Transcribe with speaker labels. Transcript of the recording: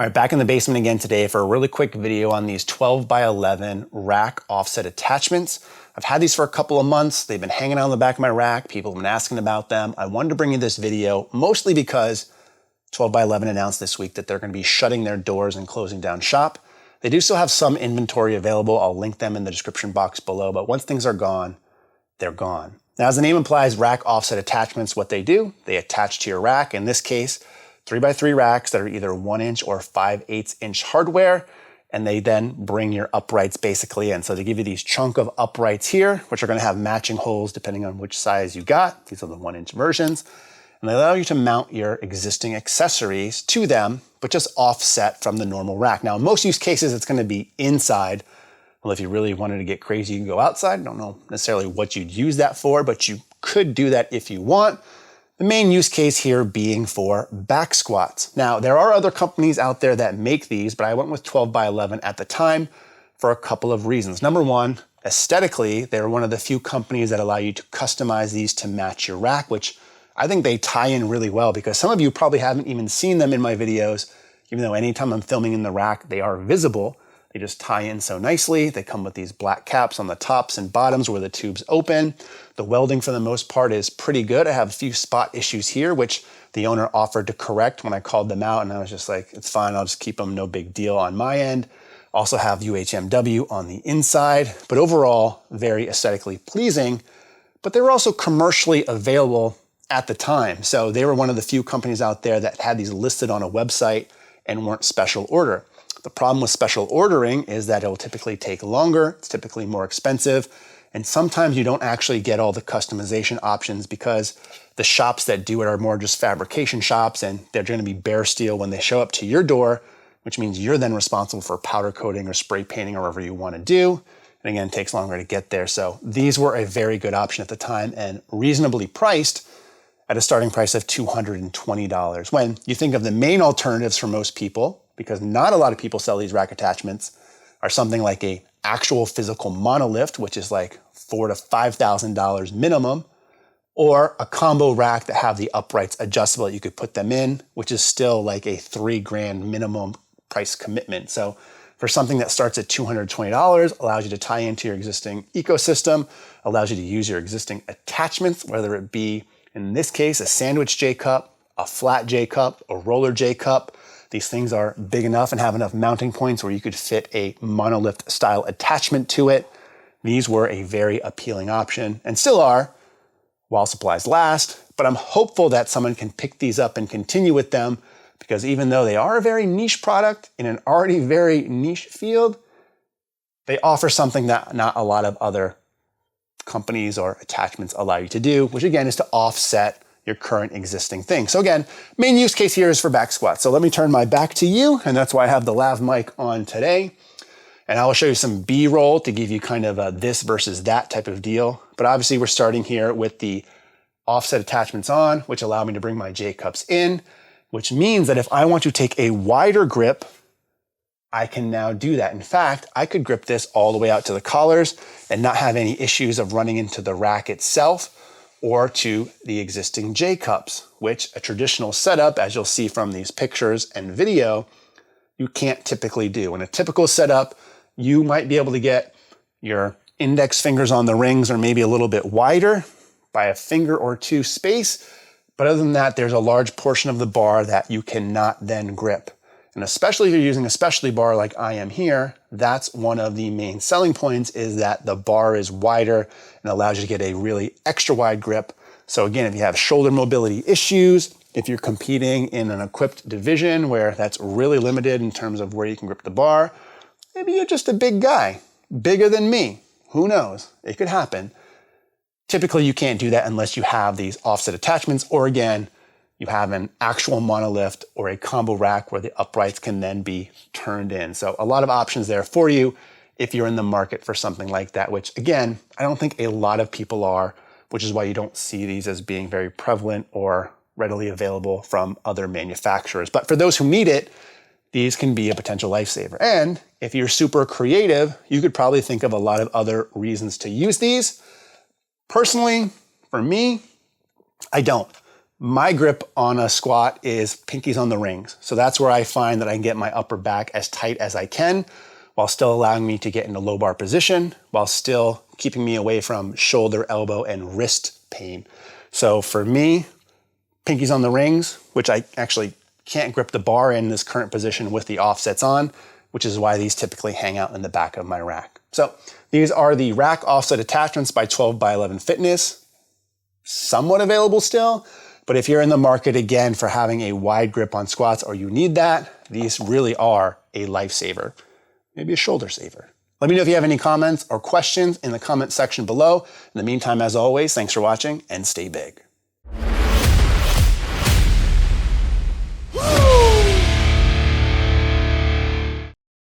Speaker 1: All right, back in the basement again today for a really quick video on these 12 by 11 rack offset attachments. I've had these for a couple of months. They've been hanging out on the back of my rack. People have been asking about them. I wanted to bring you this video mostly because 12 by 11 announced this week that they're going to be shutting their doors and closing down shop. They do still have some inventory available. I'll link them in the description box below, but once things are gone, they're gone. Now, as the name implies, rack offset attachments, what they do, they attach to your rack. In this case, 3x3 racks that are either 1" or 5/8" hardware, and they then bring your uprights basically in. So they give you these chunk of uprights here, which are going to have matching holes depending on which size you got. These are the 1" versions. And they allow you to mount your existing accessories to them, but just offset from the normal rack. Now, in most use cases, it's going to be inside. Well, if you really wanted to get crazy, you can go outside. I don't know necessarily what you'd use that for, but you could do that if you want. The main use case here being for back squats. Now, there are other companies out there that make these, but I went with 12 by 11 at the time for a couple of reasons. Number one, aesthetically, they're one of the few companies that allow you to customize these to match your rack, which I think they tie in really well because some of you probably haven't even seen them in my videos, even though anytime I'm filming in the rack, they are visible. They just tie in so nicely. They come with these black caps on the tops and bottoms where the tubes open. The welding for the most part is pretty good. I have a few spot issues here, which the owner offered to correct when I called them out. And I was just like, it's fine. I'll just keep them. No big deal on my end. Also have UHMW on the inside, but overall very aesthetically pleasing. But they were also commercially available at the time. So they were one of the few companies out there that had these listed on a website and weren't special order. The problem with special ordering is that it will typically take longer, it's typically more expensive, and sometimes you don't actually get all the customization options because the shops that do it are more just fabrication shops and they're going to be bare steel when they show up to your door, which means you're then responsible for powder coating or spray painting or whatever you want to do. And again, it takes longer to get there. So these were a very good option at the time and reasonably priced at a starting price of $220. When you think of the main alternatives for most people, because not a lot of people sell these rack attachments, are something like a actual physical monolift, which is like $4,000 to $5,000 minimum, or a combo rack that have the uprights adjustable that you could put them in, which is still like a $3,000 minimum price commitment. So for something that starts at $220, allows you to tie into your existing ecosystem, allows you to use your existing attachments, whether it be, in this case, a sandwich J cup, a flat J cup, a roller J cup. These things are big enough and have enough mounting points where you could fit a monolift style attachment to it. These were a very appealing option and still are while supplies last, but I'm hopeful that someone can pick these up and continue with them because even though they are a very niche product in an already very niche field, they offer something that not a lot of other companies or attachments allow you to do, which again is to offset your current existing thing. So again, main use case here is for back squats. So let me turn my back to you, and that's why I have the lav mic on today. And I will show you some B-roll to give you kind of a this versus that type of deal. But obviously we're starting here with the offset attachments on, which allow me to bring my J-cups in, which means that if I want to take a wider grip, I can now do that. In fact, I could grip this all the way out to the collars and not have any issues of running into the rack itself or to the existing J-cups, which a traditional setup, as you'll see from these pictures and video, you can't typically do. In a typical setup, you might be able to get your index fingers on the rings or maybe a little bit wider by a finger or two space. But other than that, there's a large portion of the bar that you cannot then grip. And especially if you're using a specialty bar like I am here, that's one of the main selling points is that the bar is wider and allows you to get a really extra wide grip. So again, if you have shoulder mobility issues, if you're competing in an equipped division where that's really limited in terms of where you can grip the bar, maybe you're just a big guy, bigger than me. Who knows? It could happen. Typically, you can't do that unless you have these offset attachments or again, you have an actual monolift or a combo rack where the uprights can then be turned in. So a lot of options there for you if you're in the market for something like that, which again, I don't think a lot of people are, which is why you don't see these as being very prevalent or readily available from other manufacturers. But for those who need it, these can be a potential lifesaver. And if you're super creative, you could probably think of a lot of other reasons to use these. Personally, for me, I don't. My grip on a squat is pinkies on the rings. So that's where I find that I can get my upper back as tight as I can while still allowing me to get into low bar position, while still keeping me away from shoulder, elbow, and wrist pain. So for me, pinkies on the rings, which I actually can't grip the bar in this current position with the offsets on, which is why these typically hang out in the back of my rack. So these are the rack offset attachments by 12 by 11 Fitness. Somewhat available still, but if you're in the market again for having a wide grip on squats or you need that, these really are a lifesaver, maybe a shoulder saver. Let me know if you have any comments or questions in the comment section below. In the meantime, as always, thanks for watching and stay big.